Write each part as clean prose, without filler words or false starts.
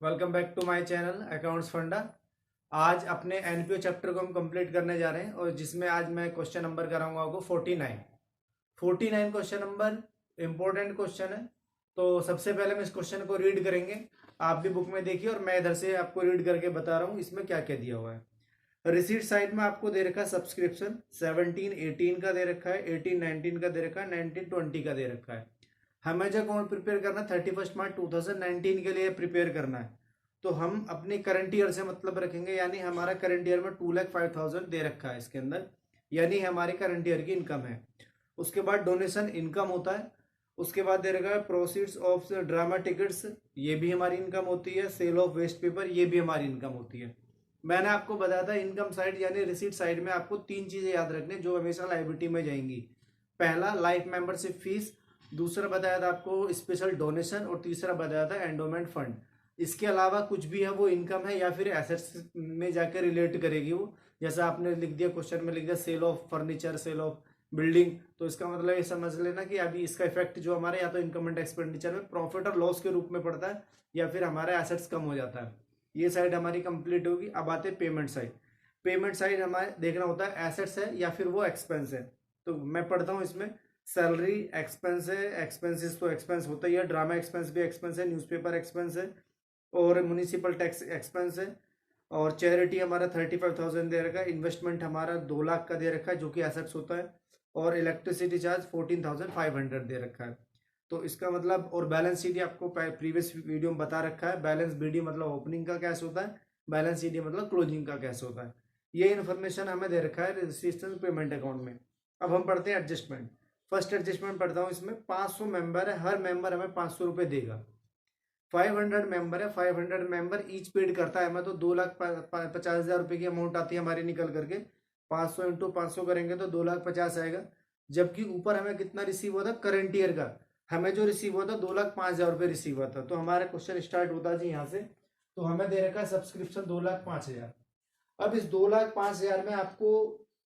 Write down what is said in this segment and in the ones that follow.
Welcome back to my channel accounts funda. आज अपने NPO chapter को हम कंप्लीट करने जा रहे हैं और जिसमें आज मैं क्वेश्चन नंबर कराऊंगा आपको 49 क्वेश्चन नंबर इंपॉर्टेंट क्वेश्चन है। तो सबसे पहले हम इस क्वेश्चन को रीड करेंगे। आप भी बुक में देखिए और मैं इधर से आपको रीड करके बता रहा हूँ इसमें क्या क्या दिया हुआ है। रिसीट साइड में आपको दे रखा है सब्सक्रिप्शन 17-18 का दे रखा है, 18-19 का दे रखा है, 19-20 का दे रखा है। हमें जो अकाउंट प्रिपेयर करना है 31 मार्च 2019 के लिए प्रिपेयर करना है। तो हम अपने करंट ईयर से मतलब रखेंगे, यानी हमारा करंट ईयर में 2,05,000 दे रखा है इसके अंदर, यानी हमारी करंट ईयर की इनकम है। उसके बाद डोनेशन इनकम होता है। उसके बाद दे रखा है प्रोसीड्स ऑफ ड्रामा टिकट्स, ये भी हमारी इनकम होती है। सेल ऑफ वेस्ट पेपर, ये भी हमारी इनकम होती है। मैंने आपको बताया था इनकम साइड यानी रिसीट साइड में आपको तीन चीजें याद रखनी जो हमेशा लायबिलिटी में जाएंगी। पहला लाइफ मेंबरशिप फीस, दूसरा बताया था आपको स्पेशल डोनेशन और तीसरा बताया था एंडोमेंट फंड। इसके अलावा कुछ भी है वो इनकम है या फिर एसेट्स में जाकर रिलेट करेगी वो। जैसा आपने लिख दिया क्वेश्चन में लिख दिया sale of furniture, sale of building, तो इसका मतलब ये समझ लेना कि अभी इसका इफेक्ट जो हमारे या तो इनकम एंड एक्सपेंडिचर में प्रॉफिट और लॉस के रूप में पड़ता है या फिर हमारा एसेट्स कम हो जाता है। ये साइड हमारी कंप्लीट होगी। अब आते हैं पेमेंट साइड। पेमेंट साइड हमारे देखना होता है एसेट्स है या फिर वो एक्सपेंस है। तो मैं पढ़ता हूँ इसमें सैलरी एक्सपेंस है, एक्सपेंसेस तो एक्सपेंस होता ही है, ड्रामा एक्सपेंस भी एक्सपेंस है, न्यूज़पेपर एक्सपेंस है और म्यूनिसिपल टैक्स एक्सपेंस है। और चैरिटी हमारा 35,000 दे रखा है। इन्वेस्टमेंट हमारा 2 लाख का दे रखा है जो कि एसेट्स होता है। और इलेक्ट्रिसिटी चार्ज 14,500 दे रखा है। तो इसका मतलब और बैलेंस शीट आपको प्रीवियस वीडियो में बता रखा है। बैलेंस बीडी मतलब ओपनिंग का कैश होता है, बैलेंस शीट मतलब क्लोजिंग का कैश होता है। ये इन्फॉर्मेशन हमें दे रखा है रजिस्ट्रेशन पेमेंट अकाउंट में। अब हम पढ़ते हैं एडजस्टमेंट। फर्स्ट एडजस्टमेंट पढ़ता हूँ इसमें 500 मेंबर है, हर मेंबर हमें 500 रुपये देगा। 500 मेंबर है, 500 मेंबर ईच पेड करता है हमें, तो 2,50,000 रुपये की अमाउंट आती है हमारी निकल करके। 500 इंटू 500 करेंगे तो 2,50,000 आएगा। जबकि ऊपर हमें कितना रिसीव हुआ था करंट ईयर का, हमें जो रिसीव हुआ था 2,05,000 रुपये रिसीव हुआ था। तो हमारा क्वेश्चन स्टार्ट होता है जी यहाँ से। तो हमें दे रखा है सब्सक्रिप्शन 2,05,000। अब इस 2,05,000 में आपको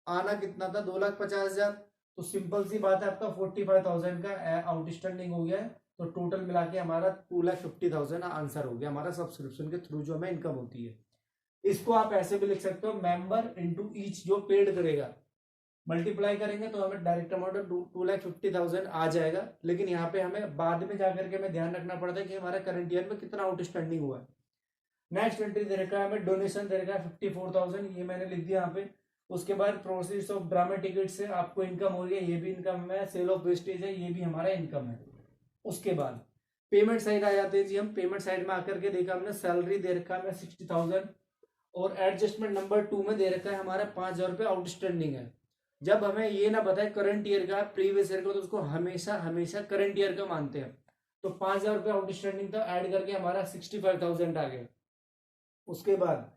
आना कितना था 2,50,000। तो सिंपल सी बात है आपका 45,000 का आउटस्टैंडिंग हो गया है। तो टोटल मिला के हमारा 2,50,000 आंसर हो गया हमारा सब्सक्रिप्शन के थ्रू जो हमें इनकम होती है। इसको आप ऐसे भी लिख सकते हो मेंबर इंटू ईच जो पेड करेगा, मल्टीप्लाई करेंगे तो हमें डायरेक्ट अमाउंट 2,50,000 आ जाएगा। लेकिन यहाँ पे हमें बाद में जाकर के हमें ध्यान रखना पड़ता है कि हमारा करंट ईयर में कितना आउटस्टैंडिंग हुआ है। नेक्स्ट एंट्री दे रखा है हमें डोनेशन दे रखा है 54,000, ये मैंने लिख दिया यहाँ पे। उसके बाद प्रोसीड्स ऑफ ड्रामा टिकट से आपको इनकम हो रही है, ये भी इनकम है। सेल ऑफ वेस्टेज है, ये भी हमारा इनकम है। उसके बाद पेमेंट साइड आ जाते हैं जी। हम पेमेंट साइड में आकर के देखा हमने सैलरी दे रखा है 60,000 और एडजस्टमेंट नंबर 2 में दे रखा है हमारा 5,000 रुपये आउटस्टैंडिंग है। जब हमें ये ना बताए करंट ईयर का प्रीवियस ईयर का तो उसको हमेशा हमेशा करंट ईयर का मानते हैं। तो 5,000 रुपये आउटस्टैंडिंग था, ऐड करके हमारा 65,000 आ गया। उसके बाद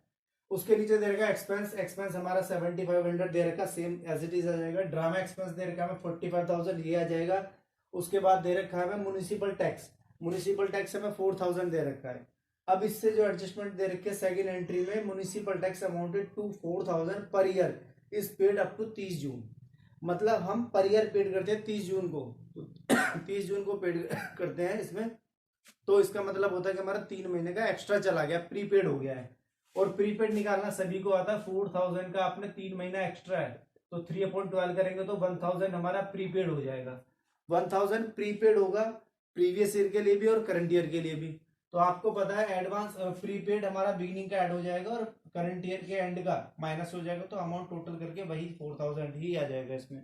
उसके नीचे दे रखा एक्सपेंस, एक्सपेंस हमारा 7,500 दे रखा, सेम एज इट इज आ जाएगा। ड्रामा एक्सपेंस दे रखा हमें 45,000, ये आ जाएगा। उसके बाद दे रखा है हमें म्यूनिसिपल टैक्स, म्यूनिसिपल टैक्स हमें 4,000 दे रखा है। अब इससे जो एडजस्टमेंट दे रखे सेकंड एंट्री में municipal tax amounted to 4,000 per year is paid up to 30 June. मतलब हम पर ईयर पेड करते हैं 30 जून को, तो 30 जून को पेड करते हैं इसमें। तो इसका मतलब होता है कि हमारा 3 महीने का एक्स्ट्रा चला गया, प्रीपेड हो गया है। और प्रीपेड निकालना सभी को आता है। 4,000 का आपने 3 महीना एक्स्ट्रा है तो 3/12 करेंगे तो 1,000 हमारा प्रीपेड हो जाएगा। 1,000 प्रीपेड होगा प्रीवियस ईयर के लिए भी और करंट ईयर के लिए भी। तो आपको पता है एडवांस प्रीपेड हमारा बिगिनिंग का ऐड हो जाएगा और करंट ईयर के एंड का माइनस हो जाएगा। तो अमाउंट टोटल करके वही 4,000 ही आ जाएगा इसमें।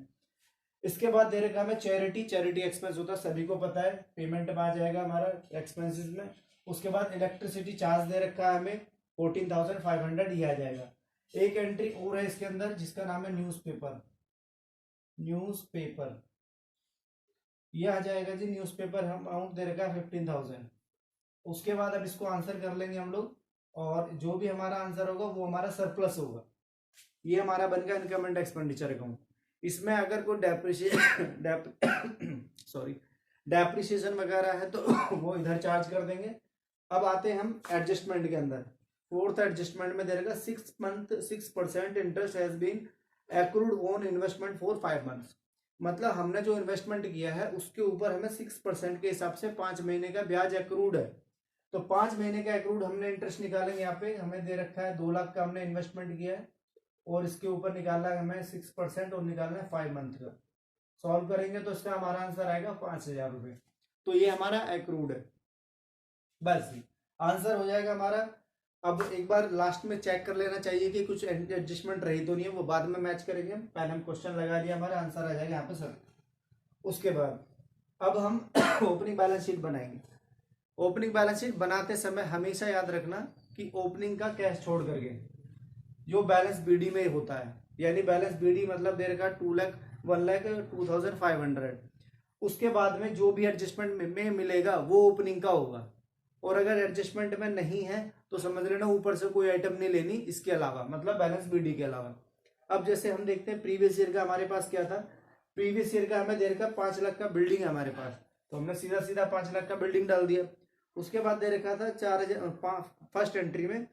इसके बाद दे रखा हमें चैरिटी, चैरिटी एक्सपेंस होता है सभी को पता है, पेमेंट में आ जाएगा हमारा एक्सपेंसेस में। उसके बाद इलेक्ट्रिसिटी चार्ज दे रखा है हमें 14,500, ये आ जाएगा। एक एंट्री और है इसके अंदर जिसका नाम है न्यूज़पेपर, न्यूज़पेपर ये आ जाएगा जी। न्यूज़पेपर हम अमाउंट दे रखा है 15,000। उसके बाद अब इसको आंसर कर लेंगे हम लोग और जो भी हमारा आंसर होगा वो हमारा सरप्लस होगा। ये हमारा बन गया इनकम एंड एक्सपेंडिचर अकाउंट। इसमें अगर कोई सॉरी डेप्रिसिएशन वगैरह है तो वो इधर चार्ज कर देंगे। अब आते हैं हम एडजस्टमेंट के अंदर। फोर्थ एडजस्टमेंट में दे रहेगा 6% interest has been accrued on investment for 5 months. मतलब हमने जो इन्वेस्टमेंट किया है उसके ऊपर हमें 6% के हिसाब से 5 महीने का ब्याज एक्रूड है। तो 5 महीने का एक्रूड हमने इंटरेस्ट निकालेंगे। यहाँ पे हमें दे रखा है 2 लाख का हमने इन्वेस्टमेंट किया है और इसके ऊपर निकालना है हमें 6% और निकालना है 5 मंथ का। सॉल्व करेंगे तो इसका हमारा आंसर आएगा 5,000 रुपये। तो ये हमारा एक्रूड है। बस आंसर हो जाएगा हमारा। अब एक बार लास्ट में चेक कर लेना चाहिए कि कुछ एडजस्टमेंट रही तो नहीं है, वो बाद में मैच करेंगे। पहले हम क्वेश्चन लगा लिया, हमारा आंसर आ जाएगा यहाँ पे सर। उसके बाद अब हम ओपनिंग बैलेंस शीट बनाएंगे। ओपनिंग बैलेंस शीट बनाते समय हमेशा याद रखना कि ओपनिंग का कैश छोड़ करके जो बैलेंस बीडी में होता है, यानी बैलेंस बीडी मतलब दे रखा 2 लाख 1,02,500, उसके बाद में जो भी एडजस्टमेंट में मिलेगा वो ओपनिंग का होगा। और अगर एडजस्टमेंट में नहीं है तो समझ लेना ऊपर से कोई आइटम नहीं लेनी इसके अलावा, मतलब बैलेंस बीडी के अलावा। अब जैसे हम देखते हैं प्रीवियस ईयर का हमारे पास क्या था। प्रीवियस ईयर का हमें दे रखा 5 लाख का बिल्डिंग है हमारे पास, तो हमने सीधा सीधा 5 लाख का बिल्डिंग डाल दिया। उसके बाद दे रखा था 4,000 फर्स्ट एंट्री में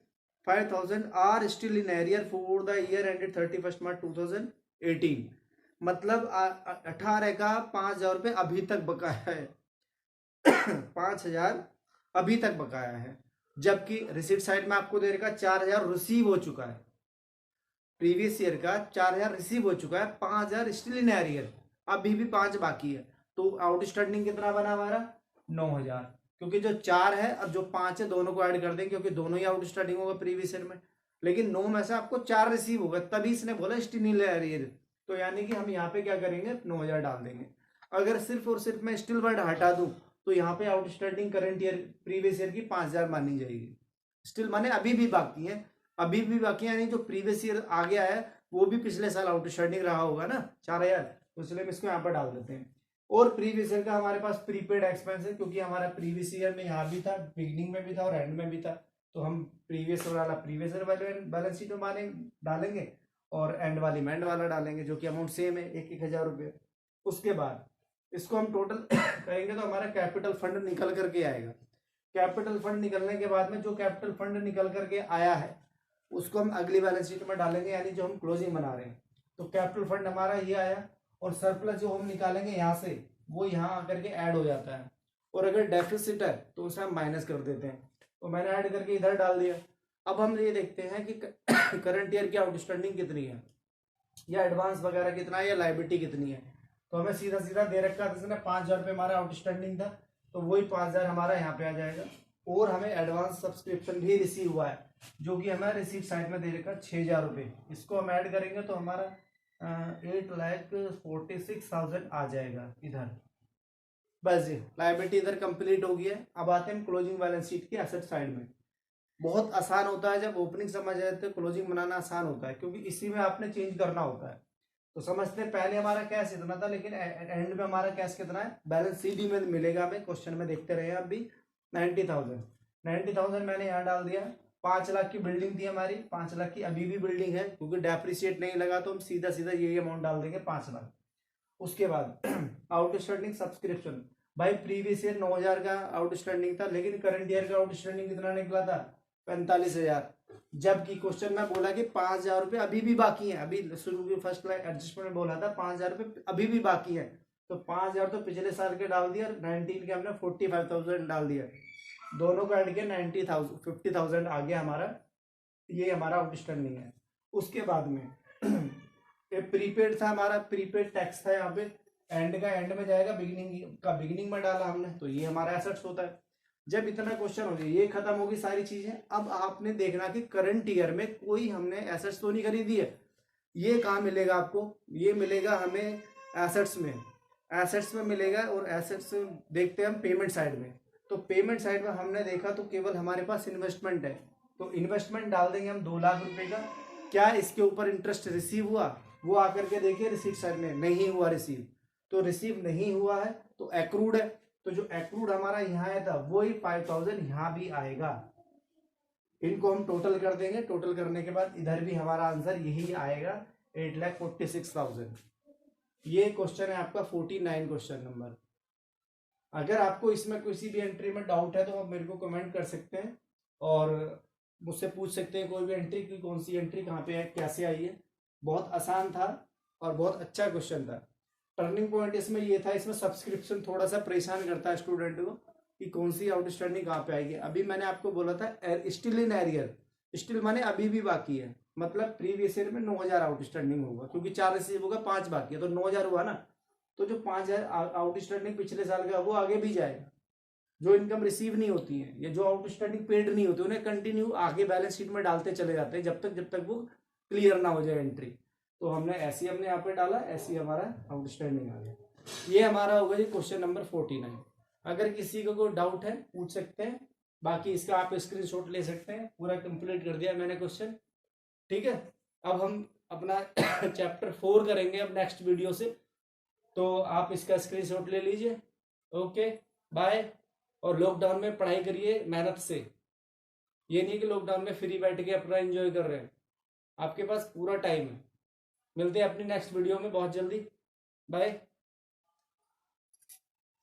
5,000 are still in arrear for the year ended 31 March 2018, मतलब 18 का 5,000 रुपये अभी तक बकाया है 5,000 अभी तक बकाया है, जबकि रिसीट साइड में आपको दे रखा 4,000 रिसीव हो चुका है। प्रीवियस ईयर का 4,000 रिसीव हो चुका है, 5,000 स्टिल इन एरियर, अभी भी 5 बाकी है। तो आउटस्टैंडिंग कितना बना हमारा 9,000, क्योंकि जो 4 है और जो 5 है दोनों को ऐड कर देंगे क्योंकि दोनों ही आउटस्टैंडिंग होगा प्रीवियस ईयर में। लेकिन 9 में से आपको 4 रिसीव होगा, तभी इसने बोला स्टिल इन एरियर, तो यानी कि हम यहाँ पे क्या करेंगे 9,000 डाल देंगे। अगर सिर्फ और सिर्फ मैं स्टिल वर्ड हटा दूं तो यहाँ पे outstanding current year previous year की 5,000 मानी जाएगी। स्टिल माने अभी भी बाकी है, अभी भी बाकी यानी जो प्रीवियस ईयर आ गया है वो भी पिछले साल आउटस्टैंडिंग रहा होगा ना 4,000, तो इसलिए हम इसको यहाँ पर डाल देते हैं। और प्रीवियस ईयर का हमारे पास प्रीपेड एक्सपेंस है, क्योंकि हमारा प्रीवियस ईयर में यहाँ भी था, बिगिनिंग में भी था और एंड में भी था, तो हम प्रीवियस वाला प्रीवियस ईयर वाले बैलेंस शीट में माने डालेंगे और एंड वाली में एंड वाला डालेंगे, जो कि अमाउंट सेम है 1,000 रुपये। उसके बाद इसको हम टोटल करेंगे तो हमारा कैपिटल फंड निकल करके आएगा। कैपिटल फंड निकलने के बाद में जो कैपिटल फंड निकल करके आया है उसको हम अगली बैलेंस शीट में डालेंगे, यानी जो हम क्लोजिंग बना रहे हैं। तो कैपिटल फंड हमारा ये आया और सरप्लस जो हम निकालेंगे यहाँ से वो यहाँ आकर के ऐड हो जाता है, और अगर डेफिसिट है तो उसे हम माइनस कर देते हैं। तो मैंने ऐड करके इधर डाल दिया। अब हम ये देखते हैं कि करंट ईयर की आउटस्टैंडिंग कितनी है, या एडवांस वगैरह कितना है, या लाइबिलिटी कितनी है। तो हमें सीधा सीधा दे रखा था इसने 5,000 रुपये हमारा आउटस्टैंडिंग था, तो वही 5,000 हमारा यहाँ पे आ जाएगा। और हमें एडवांस सब्सक्रिप्शन भी रिसीव हुआ है, जो कि हमें रिसीट साइड में दे रखा 6,000 रुपये। इसको हम ऐड करेंगे तो हमारा 8,46,000 आ जाएगा इधर। बस जी लाइबिलिटी इधर कंप्लीट हो गया है। अब आते हैं क्लोजिंग बैलेंस शीट की एसेट साइड में। बहुत आसान होता है, जब ओपनिंग समझ आए तो क्लोजिंग बनाना आसान होता है, क्योंकि इसी में आपने चेंज करना होता है। तो समझते हैं पहले हमारा कैश इतना था, लेकिन एंड में हमारा कैश कितना है, बैलेंस सीडी में मिलेगा हमें, क्वेश्चन में देखते रहे आप भी। 90,000 मैंने यहाँ डाल दिया। 5 लाख की बिल्डिंग थी हमारी, 5 लाख की अभी भी बिल्डिंग है, क्योंकि डेप्रिसिएट नहीं लगा तो हम सीधा सीधा यही अमाउंट डाल देंगे 5 लाख। उसके बाद आउटस्टैंडिंग सब्सक्रिप्शन, भाई प्रीवियस ईयर 9,000 का आउटस्टैंडिंग था, लेकिन करंट ईयर का आउटस्टैंडिंग कितना निकला था 45,000, जबकि क्वेश्चन में बोला कि 5,000 रुपये अभी भी बाकी है। अभी शुरू की फर्स्ट लाइन एडजस्टमेंट में बोला था 5,000 रुपये अभी भी बाकी है, तो 5,000 तो पिछले साल के डाल दिया, 19 के हमने 45,000 डाल दिया, दोनों को ऐड किया 90,000, 50,000 आ गया हमारा। ये हमारा आउटस्टैंडिंग है। उसके बाद में प्रीपेड था हमारा, प्रीपेड टैक्स था, यहाँ पे एंड का एंड में जाएगा, बिगिनिंग का बिगिनिंग में डाला हमने, तो ये हमारा एसेट्स होता है। जब इतना क्वेश्चन हो गया, ये खत्म होगी सारी चीजें। अब आपने देखना कि करंट ईयर में कोई हमने एसेट्स तो नहीं खरीदी है। ये कहाँ मिलेगा आपको, ये मिलेगा हमें एसेट्स में, एसेट्स में मिलेगा। और एसेट्स देखते हैं हम पेमेंट साइड में, तो पेमेंट साइड में हमने देखा तो केवल हमारे पास इन्वेस्टमेंट है, तो इन्वेस्टमेंट डाल देंगे हम 2 लाख रुपए का। क्या इसके ऊपर इंटरेस्ट रिसीव हुआ, वो आकर के देखिए रिसीट साइड में नहीं हुआ रिसीव, तो रिसीव नहीं हुआ है तो एक्रूड है, तो जो एक्रूड हमारा यहाँ आया था वही 5,000 यहाँ भी आएगा। इनको हम टोटल कर देंगे, टोटल करने के बाद इधर भी हमारा आंसर यही आएगा 8,46,000। ये क्वेश्चन है आपका 49 क्वेश्चन नंबर। अगर आपको इसमें किसी भी एंट्री में डाउट है तो आप मेरे को कमेंट कर सकते हैं और मुझसे पूछ सकते हैं कोई भी एंट्री की, कौन सी एंट्री कहाँ पे है, कैसे आई है। बहुत आसान था और बहुत अच्छा क्वेश्चन था। टर्निंग पॉइंट इसमें ये था, इसमें सब्सक्रिप्शन थोड़ा सा परेशान करता है स्टूडेंट को कि कौन सी आउटस्टैंडिंग कहाँ पे आएगी। अभी मैंने आपको बोला था स्टिल इन एरियर, स्टिल माने अभी भी बाकी है, मतलब प्रीवियस ईयर में 9,000 आउटस्टैंडिंग होगा, क्योंकि 4 रिसीव होगा 5 बाकी है, तो 9,000 हुआ ना। तो जो 5,000 आउटस्टैंडिंग पिछले साल का वो आगे भी जाएगा। जो इनकम रिसीव नहीं होती है या जो आउटस्टैंडिंग पेड नहीं होती उन्हें कंटिन्यू आगे बैलेंस शीट में डालते चले जाते हैं जब तक वो क्लियर ना हो जाए एंट्री। तो हमने ऐसे हमने यहाँ पे डाला, ऐसे हमारा आउटस्टैंडिंग आ गया। ये हमारा होगा जी क्वेश्चन नंबर 49। अगर किसी को कोई डाउट है पूछ सकते हैं, बाकी इसका आप स्क्रीनशॉट ले सकते हैं। पूरा कंप्लीट कर दिया मैंने क्वेश्चन, ठीक है। अब हम अपना चैप्टर 4 करेंगे अब नेक्स्ट वीडियो से, तो आप इसका स्क्रीनशॉट ले लीजिए। Okay bye. और लॉकडाउन में पढ़ाई करिए मेहनत से, ये नहीं कि लॉकडाउन में फ्री बैठ के अपना एंजॉय कर रहे हैं, आपके पास पूरा टाइम है। मिलते हैं अपनी नेक्स्ट वीडियो में बहुत जल्दी, बाय।